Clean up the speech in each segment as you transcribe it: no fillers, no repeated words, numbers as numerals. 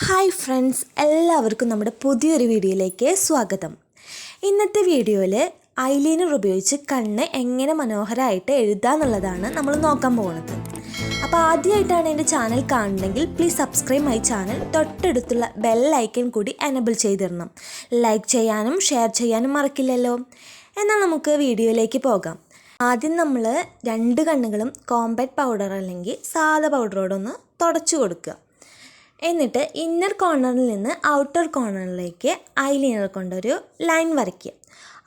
Hi friends, എല്ലാവർക്കും നമ്മുടെ പുതിയൊരു വീഡിയോയിലേക്ക് സ്വാഗതം. ഇന്നത്തെ വീഡിയോയിൽ ഐലൈനർ ഉപയോഗിച്ച് കണ്ണ് എങ്ങനെ മനോഹരമായിട്ട് എഴുതാമെന്നുള്ളതാണ് നമ്മൾ നോക്കാൻ പോകുന്നത്. അപ്പോൾ ആദ്യമായിട്ടാണ് എൻ്റെ ചാനൽ കാണുന്നതെങ്കിൽ പ്ലീസ് സബ്സ്ക്രൈബ് മൈ ചാനൽ. തൊട്ടടുത്തുള്ള ബെൽ ഐക്കൺ കൂടി എനേബിൾ ചെയ്തിടണം. ലൈക്ക് ചെയ്യാനും ഷെയർ ചെയ്യാനും മറക്കില്ലല്ലോ. എന്നാൽ നമുക്ക് വീഡിയോയിലേക്ക് പോകാം. ആദ്യം നമ്മൾ രണ്ട് കണ്ണുകളും കോമ്പാക്ട് പൗഡർ അല്ലെങ്കിൽ സാദാ പൗഡറോടൊന്ന് തുടച്ചു കൊടുക്കുക. എന്നിട്ട് ഇന്നർ കോർണറിൽ നിന്ന് ഔട്ടർ കോർണറിലേക്ക് ഐലൈനർ കൊണ്ടൊരു ലൈൻ വരയ്ക്കുക.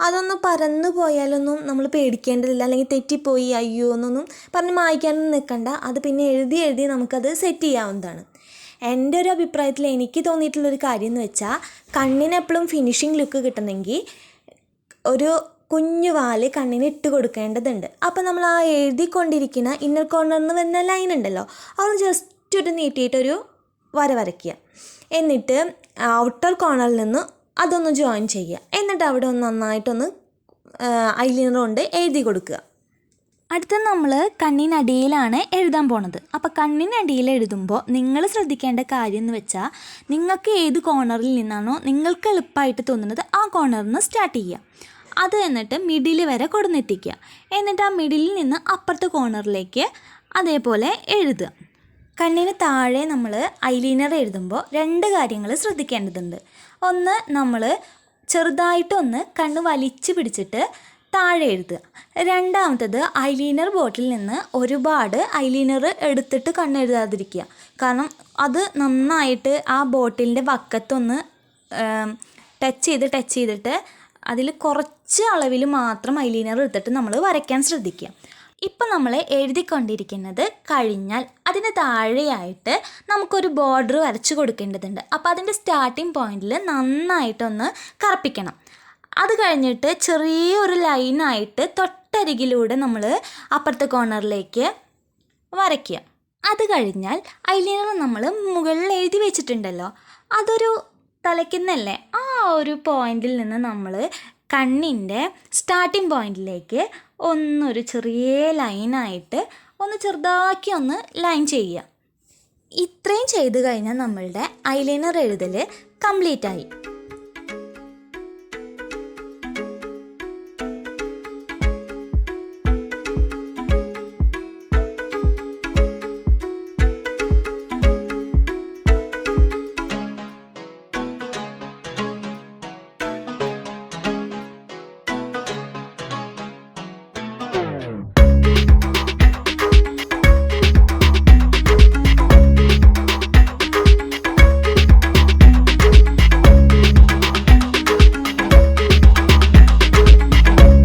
അതൊന്ന് പരന്നു പോയാലൊന്നും നമ്മൾ പേടിക്കേണ്ടതില്ല, അല്ലെങ്കിൽ തെറ്റിപ്പോയി അയ്യോ എന്നൊന്നും പറഞ്ഞ് മായ്ക്കാനൊന്നും നിൽക്കണ്ട. അത് പിന്നെ എഴുതി നമുക്കത് സെറ്റ് ചെയ്യാവുന്നതാണ്. എൻ്റെ ഒരു അഭിപ്രായത്തിൽ എനിക്ക് തോന്നിയിട്ടുള്ളൊരു കാര്യം എന്ന് വെച്ചാൽ, കണ്ണിന് എപ്പോഴും ഫിനിഷിങ് ലുക്ക് കിട്ടണമെങ്കിൽ ഒരു കുഞ്ഞു വാല് കണ്ണിന് ഇട്ട് കൊടുക്കേണ്ടതുണ്ട്. അപ്പോൾ നമ്മൾ ആ എഴുതിക്കൊണ്ടിരിക്കുന്ന ഇന്നർ കോർണറിൽ നിന്ന് വരുന്ന ലൈൻ ഉണ്ടല്ലോ, അത് ജസ്റ്റ് ഒരു നീട്ടിയിട്ടൊരു വരയ്ക്കുക. എന്നിട്ട് ഔട്ടർ കോർണറിൽ നിന്ന് അതൊന്ന് ജോയിൻ ചെയ്യുക. എന്നിട്ട് അവിടെ ഒന്ന് നന്നായിട്ടൊന്ന് ഐലൈനർ കൊണ്ട് എഴുതി കൊടുക്കുക. അടുത്ത നമ്മൾ കണ്ണിനടിയിലാണ് എഴുതാൻ പോണത്. അപ്പോൾ കണ്ണിനടിയിൽ എഴുതുമ്പോൾ നിങ്ങൾ ശ്രദ്ധിക്കേണ്ട കാര്യം എന്ന് വെച്ചാൽ, നിങ്ങൾക്ക് ഏത് കോർണറിൽ നിന്നാണോ നിങ്ങൾക്ക് എളുപ്പമായിട്ട് തോന്നുന്നത് ആ കോർണറിൽ നിന്ന് സ്റ്റാർട്ട് ചെയ്യുക. അത് എന്നിട്ട് മിഡിൽ വരെ കൊടുന്നെത്തിക്കുക. എന്നിട്ട് ആ മിഡിലിൽ നിന്ന് അപ്പുറത്തെ കോർണറിലേക്ക് അതേപോലെ എഴുതുക. കണ്ണിന് താഴെ നമ്മൾ ഐലൈനർ എഴുതുമ്പോൾ രണ്ട് കാര്യങ്ങൾ ശ്രദ്ധിക്കേണ്ടതുണ്ട്. ഒന്ന്, നമ്മൾ ചെറുതായിട്ടൊന്ന് കണ്ണ് വലിച്ചു പിടിച്ചിട്ട് താഴെ എഴുതുക. രണ്ടാമത്തത്, ഐലൈനർ ബോട്ടിൽ നിന്ന് ഒരുപാട് ഐലൈനർ എടുത്തിട്ട് കണ്ണ് എഴുതാതിരിക്കുക. കാരണം അത് നന്നായിട്ട് ആ ബോട്ടിലിൻ്റെ വക്കത്തൊന്ന് ടച്ച് ചെയ്തിട്ട് അതിൽ കുറച്ച് അളവിൽ മാത്രം ഐലൈനർ എടുത്തിട്ട് നമ്മൾ വരയ്ക്കാൻ ശ്രദ്ധിക്കുക. ഇപ്പം നമ്മൾ എഴുതിക്കൊണ്ടിരിക്കുന്നത് കഴിഞ്ഞാൽ അതിന് താഴെയായിട്ട് നമുക്കൊരു ബോർഡർ വരച്ച് കൊടുക്കേണ്ടതുണ്ട്. അപ്പോൾ അതിൻ്റെ സ്റ്റാർട്ടിങ് പോയിന്റിൽ നന്നായിട്ടൊന്ന് കറുപ്പിക്കണം. അത് കഴിഞ്ഞിട്ട് ചെറിയൊരു ലൈനായിട്ട് തൊട്ടരികിലൂടെ നമ്മൾ അപ്പുറത്തെ കോർണറിലേക്ക് വരയ്ക്കുക. അത് കഴിഞ്ഞാൽ ഐലൈനർ നമ്മൾ മുകളിൽ എഴുതി വെച്ചിട്ടുണ്ടല്ലോ, അതൊരു തലയ്ക്കുന്നല്ലേ, ആ ഒരു പോയിന്റിൽ നിന്ന് നമ്മൾ കണ്ണിൻ്റെ സ്റ്റാർട്ടിങ് പോയിന്റിലേക്ക് ഒന്നൊരു ചെറിയ ലൈനായിട്ട് ഒന്ന് ചെറുതാക്കി ഒന്ന് ലൈൻ ചെയ്യുക. ഇത്രയും ചെയ്ത് കഴിഞ്ഞാൽ നമ്മളുടെ ഐലൈനർ എഴുതൽ കംപ്ലീറ്റ് ആയി.